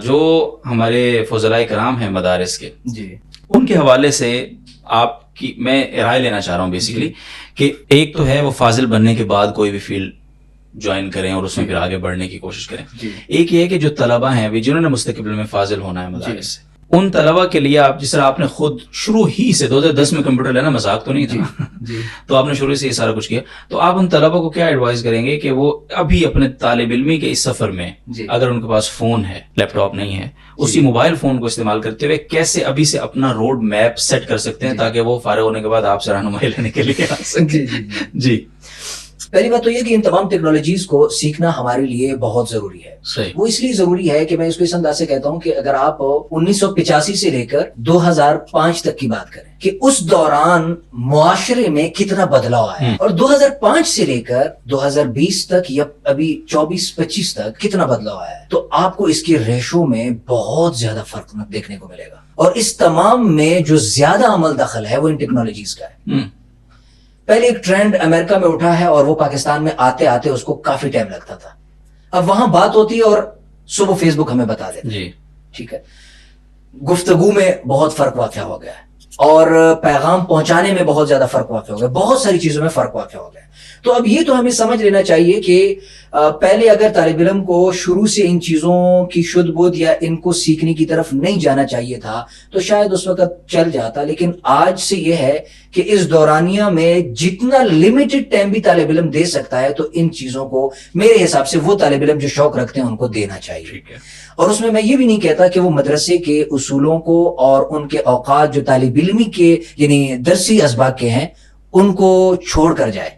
جو ہمارے فضلائے کرام ہیں مدارس کے جی ان کے حوالے سے آپ کی میں رائے لینا چاہ رہا ہوں بیسیکلی کہ ایک تو ہے وہ فاضل بننے کے بعد کوئی بھی فیلڈ جوائن کریں اور اس میں پھر آگے بڑھنے کی کوشش کریں. ایک یہ ہے کہ جو طلبہ ہیں جنہوں نے مستقبل میں فاضل ہونا ہے مدارس سے، ان طلبہ کے لیے آپ جس طرح آپ نے خود شروع ہی سے 2010 میں کمپیوٹر لینا مذاق تو نہیں تھا، تو آپ نے شروع سے یہ سارا کچھ کیا، تو آپ ان طلبہ کو کیا ایڈوائز کریں گے کہ وہ ابھی اپنے طالب علمی کے اس سفر میں اگر ان کے پاس فون ہے، لیپ ٹاپ نہیں ہے، اسی موبائل فون کو استعمال کرتے ہوئے کیسے ابھی سے اپنا روڈ میپ سیٹ کر سکتے ہیں تاکہ وہ فارغ ہونے کے بعد آپ سے رہنمائی لینے کے لیے آ سکیں؟ جی پہلی بات تو یہ کہ ان تمام ٹیکنالوجیز کو سیکھنا ہمارے لیے بہت ضروری ہے. صحیح. وہ اس لیے ضروری ہے کہ میں اس کو اس انداز سے کہتا ہوں کہ اگر آپ 1985 سے لے کر 2005 تک کی بات کریں کہ اس دوران معاشرے میں کتنا بدلاؤ آیا، اور 2005 سے لے کر 2020 تک یا ابھی 24-25 تک کتنا بدلاؤ آیا ہے، تو آپ کو اس کے ریشو میں بہت زیادہ فرق دیکھنے کو ملے گا. اور اس تمام میں جو زیادہ عمل دخل ہے وہ ان ٹیکنالوجیز کا ہے. پہلے ایک ٹرینڈ امریکہ میں اٹھا ہے اور وہ پاکستان میں آتے آتے اس کو کافی ٹائم لگتا تھا. اب وہاں بات ہوتی ہے اور صبح فیس بک ہمیں بتا دیتا ہے. ٹھیک ہے، گفتگو میں بہت فرق واقع ہو گیا ہے اور پیغام پہنچانے میں بہت زیادہ فرق واقع ہو گیا، بہت ساری چیزوں میں فرق واقع ہو گیا. تو اب یہ تو ہمیں سمجھ لینا چاہیے کہ پہلے اگر طالب علم کو شروع سے ان چیزوں کی شدھ بدھ یا ان کو سیکھنے کی طرف نہیں جانا چاہیے تھا تو شاید اس وقت چل جاتا، لیکن آج سے یہ ہے کہ اس دورانیہ میں جتنا لمیٹڈ ٹائم بھی طالب علم دے سکتا ہے تو ان چیزوں کو میرے حساب سے وہ طالب علم جو شوق رکھتے ہیں ان کو دینا چاہیے. اور اس میں یہ بھی نہیں کہتا کہ وہ مدرسے کے اصولوں کو اور ان کے اوقات جو طالب علمی کے یعنی درسی اسباق کے ہیں ان کو چھوڑ کر جائے،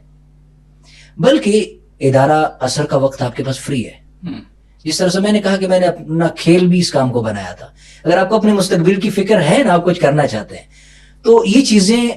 بلکہ ادارہ اثر کا وقت آپ کے پاس فری ہے. جس طرح سے میں نے کہا کہ میں نے اپنا کھیل بھی اس کام کو بنایا تھا. اگر آپ کو اپنے مستقبل کی فکر ہے نا، آپ کچھ کرنا چاہتے ہیں، تو یہ چیزیں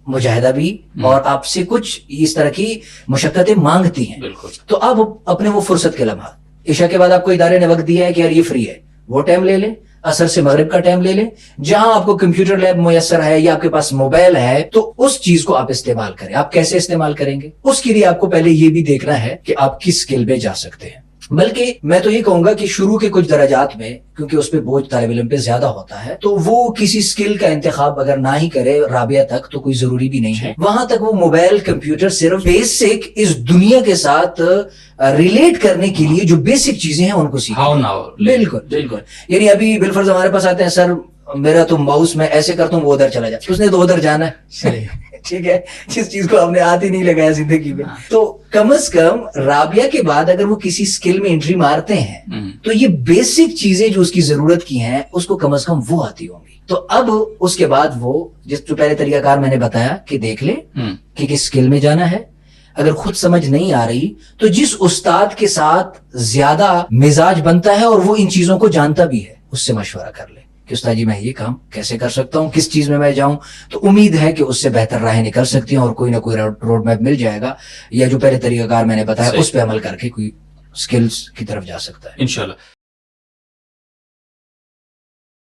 مجاہدہ بھی اور آپ سے کچھ اس طرح کی مشقتیں مانگتی ہیں. تو آپ اپنے وہ فرصت کے لمحات، عشاء کے بعد آپ کو ادارے نے وقت دیا ہے کہ یار یہ فری ہے، وہ ٹائم لے لیں. عصر سے مغرب کا ٹائم لے لیں، جہاں آپ کو کمپیوٹر لیب میسر ہے یا آپ کے پاس موبائل ہے تو اس چیز کو آپ استعمال کریں. آپ کیسے استعمال کریں گے اس کے لیے آپ کو پہلے یہ بھی دیکھنا ہے کہ آپ کس اسکل پہ جا سکتے ہیں. بلکہ میں تو یہ کہوں گا کہ شروع کے کچھ درجات میں، کیونکہ اس پہ بوجھ طالب علم پہ زیادہ ہوتا ہے، تو وہ کسی اسکل کا انتخاب اگر نہ ہی کرے رابعہ تک تو کوئی ضروری بھی نہیں ہے. وہاں تک وہ موبائل کمپیوٹر صرف بیسک اس دنیا کے ساتھ ریلیٹ کرنے کے لیے جو بیسک چیزیں ہیں ان کو سیکھیں. بالکل بالکل. یعنی ابھی بالفرض ہمارے پاس آتے ہیں، سر میرا تو ماؤس میں ایسے کرتا ہوں وہ ادھر چلا جاتا، اس نے تو ادھر جانا ہے. ٹھیک ہے، جس چیز کو ہم نے ہاتھ ہی نہیں لگایا زندگی میں. تو کم از کم رابعہ کے بعد اگر وہ کسی اسکل میں انٹری مارتے ہیں تو یہ بیسک چیزیں جو اس کی ضرورت کی ہیں اس کو کم از کم وہ آتی ہوں گی. تو اب اس کے بعد وہ جو پہلے طریقہ کار میں نے بتایا کہ دیکھ لیں کہ کس اسکل میں جانا ہے. اگر خود سمجھ نہیں آ رہی تو جس استاد کے ساتھ زیادہ مزاج بنتا ہے اور وہ ان چیزوں کو جانتا بھی ہے اس سے مشورہ کر لے کہ استاد جی میں یہ کام کیسے کر سکتا ہوں، کس چیز میں جاؤں. تو امید ہے کہ اس سے بہتر راہیں نکل سکتی ہیں اور کوئی نہ کوئی روڈ میپ مل جائے گا، یا جو پہلے طریقہ کار میں نے بتایا اس پہ عمل کر کے کوئی سکلز کی طرف جا سکتا ہے انشاءاللہ.